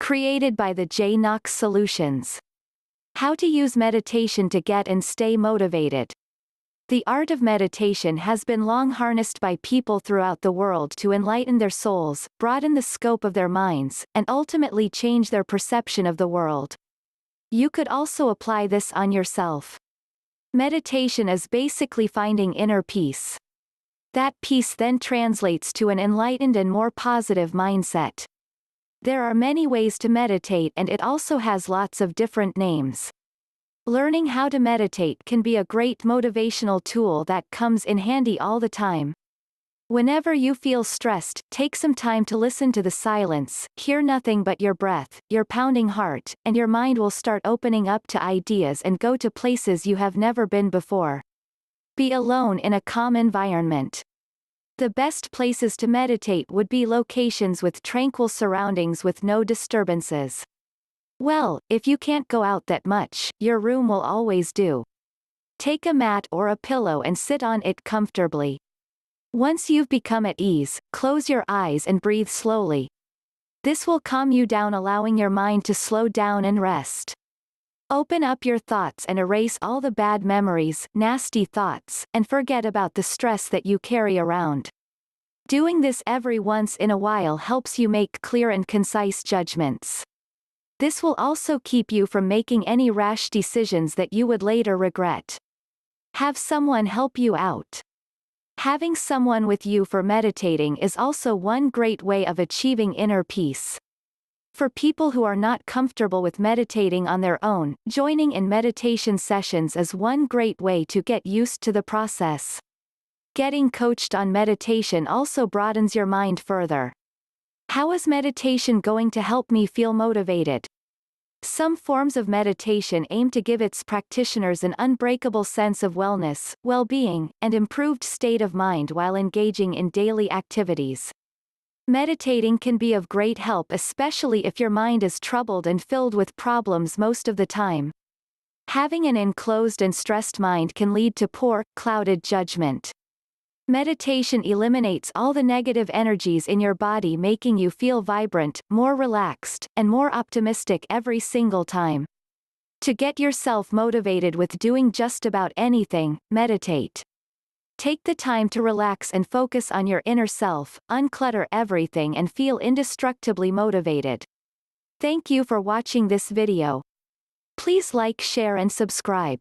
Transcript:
Created by the J. Knox Solutions. How to use meditation to get and stay motivated. The art of meditation has been long harnessed by people throughout the world to enlighten their souls, broaden the scope of their minds, and ultimately change their perception of the world. You could also apply this on yourself. Meditation is basically finding inner peace. That peace then translates to an enlightened and more positive mindset. There are many ways to meditate, and it also has lots of different names. Learning how to meditate can be a great motivational tool that comes in handy all the time. Whenever you feel stressed, take some time to listen to the silence, hear nothing but your breath, your pounding heart, and your mind will start opening up to ideas and go to places you have never been before. Be alone in a calm environment. The best places to meditate would be locations with tranquil surroundings with no disturbances. Well, if you can't go out that much, your room will always do. Take a mat or a pillow and sit on it comfortably. Once you've become at ease, close your eyes and breathe slowly. This will calm you down, allowing your mind to slow down and rest. Open up your thoughts and erase all the bad memories, nasty thoughts, and forget about the stress that you carry around. Doing this every once in a while helps you make clear and concise judgments. This will also keep you from making any rash decisions that you would later regret. Have someone help you out. Having someone with you for meditating is also one great way of achieving inner peace. For people who are not comfortable with meditating on their own, joining in meditation sessions is one great way to get used to the process. Getting coached on meditation also broadens your mind further. How is meditation going to help me feel motivated? Some forms of meditation aim to give its practitioners an unbreakable sense of wellness, well-being, and improved state of mind while engaging in daily activities. Meditating can be of great help, especially if your mind is troubled and filled with problems most of the time. Having an enclosed and stressed mind can lead to poor, clouded judgment. Meditation eliminates all the negative energies in your body, making you feel vibrant, more relaxed, and more optimistic every single time. To get yourself motivated with doing just about anything, meditate. Take the time to relax and focus on your inner self, unclutter everything and feel indestructibly motivated. Thank you for watching this video. Please like, share and subscribe.